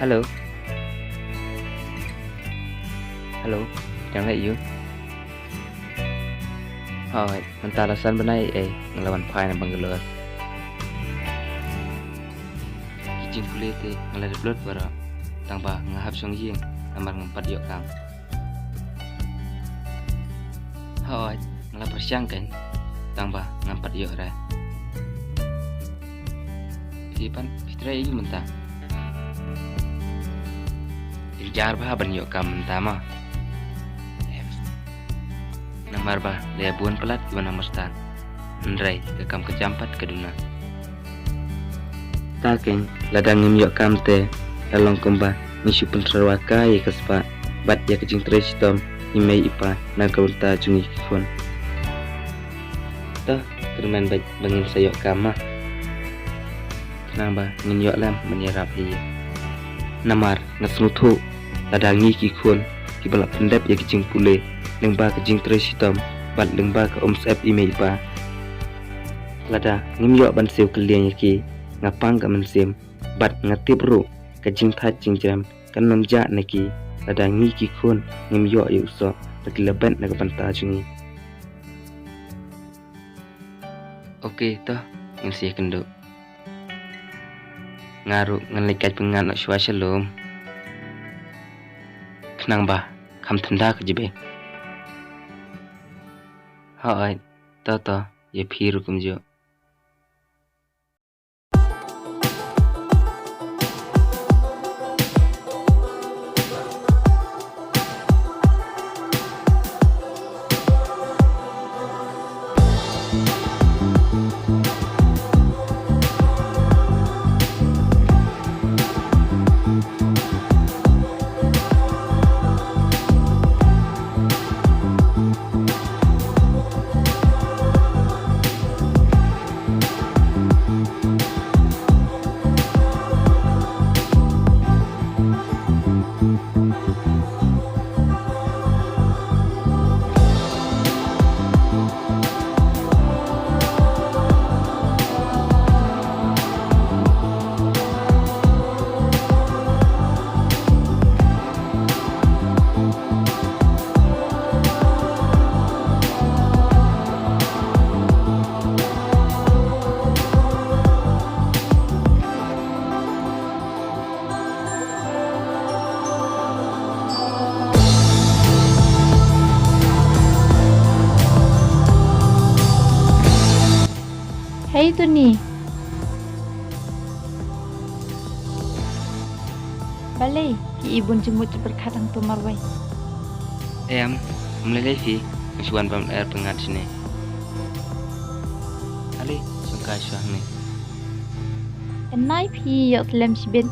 Halo, halo, jangan you. Hai, mentalasan benai ngelawan pai na Bangalore. Kijing kulete ngelada blood bara, tangba ngahap song ying, namar ngempat yok kam. Hai, ngelap persyangkan, tangba ngempat yok ra. Sipan fitra you mentah. Jar bah ban yok kam mentah ma. Namar bah lebuan pelat gimana mestan. Ndrai kekam kejampat keduna. Takeng ladang ngem yok kam te lalong kemba nisu penterwaka ye kespa bat ya kejing trestom imei ipa na kaunta jungi kifon. Tah kerman baik bangin sayok kama. Kenapa ngin yok lam menyerap hiya. Namar ngasnutu ladangi kikun kibalap pendap ya kejing pule lengba kejing trestom bat lengba ke omsep imei ipa. Lada ngim yok ban sew keliang yaki ngapang ka mensim bat ngatip ru kajing that jingjam kan memja naki lada ngi ki khun ngim yok yu so lagi leban na kapanta jungi. Oke toh ngin sia kendo ngaru ngan pengan nak syua shalom kenang bah kam tanda ke jebe hai to ye phiru kumjo. Hey tu ni. Balai ki ibun jemut berkadang tu marwai. Mulai fi suan pam air pengat sini. Ali sungkai suah ni. Enai pi yok selem sibin.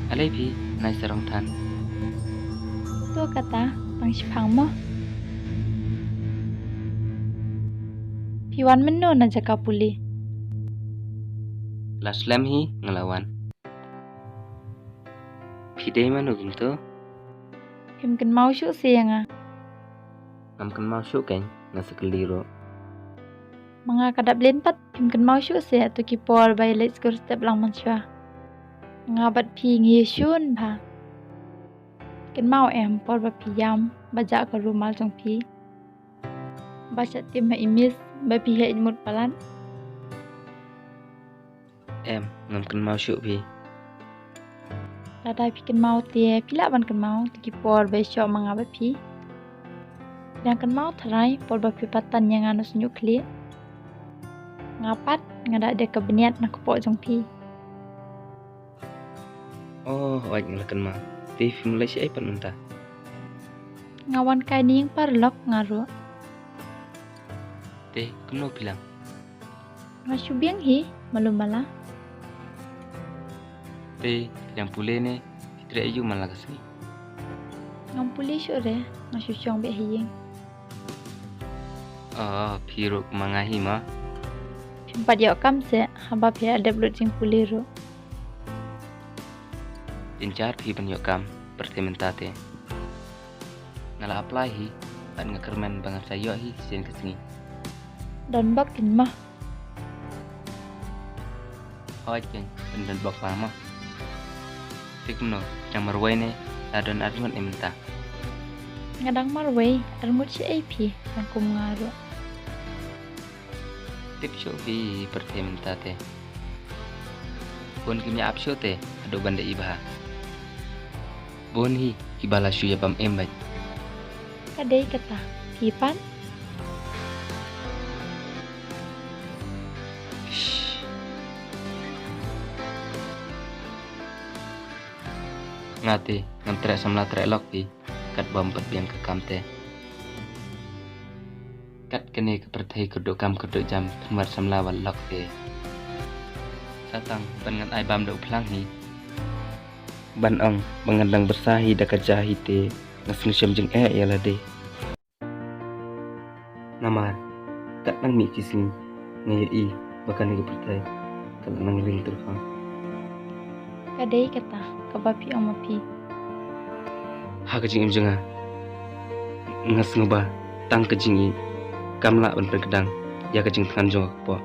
Ali fi nai sarong tan. Tu kata bang sipang mo. Piwan meno na jaka puli. La slam hi ngelawan. Pidai manu gumto. Kim ken mau syuk siang ah. Nam kan mau syuk kan ngasa keliro. Mga kadap lenpat kim ken mau syuk se tu ki por bai let skur step lang man syua. Ngabat pi ngi syun ba. Ken mau por ba pi yam bajak ke rumal jong pi. Baca tim ma imis ba pi ha imut palan. Ngam kan mau syuk pi. Lada pi ken mau tie pila ban ken mau tu ki por bai syok manga ba pi. Yang ken mau tharai por ba pi patan yang anu senyuk kli. Ngapat ngadak dia kebeniat nak kopok jong pi. Oh, waj ngelakan ma. Ti fi mulai si aipan mentah. Ngawan kai ni yang parlok ngaru. Teh, keno bilang. Ngasu biang hi malu mala. Teh, yang pule ne fitra ayu malah kasih. Ngampuli syure ngasu syong be hiyeng. Oh, piro mangahi ma. Empat yok kam se haba phe ada blut jing puliru. Jincar pi ban yok kam pertementate. Ngala apply hi ban ngakermen bangat sayo hi sen kesini. Dan bak kin mah. Hoi ken, dan bak mama. Tikno yang marwai ne adon arngot imta. Ngadang marway armut si AP angkum ngaro. Tip show vi pertemta te. Bon kimya ap show te ado banda ibaha. Bon hi ibala shu ya bam embat. Kadai kata pipan Ngati ngam trek samla trek lok pi kat bom pat biang ke kam te. Kat kene ke perthai kedok kam kedok jam thamar samla wal lok te. Satang ban ngan ai bam do plang hi. Ban ong mengandang bersahi dak jahi te ngasnu syam jeng ya la de. Namar kat nang mi kising ngayo i bakan ke perthai kal nang ring turfang. kadai kata kabapi omapi. Ha kejing im jenga ngas ngoba tang kejing i kamla on perkedang ya kejing tangan jong po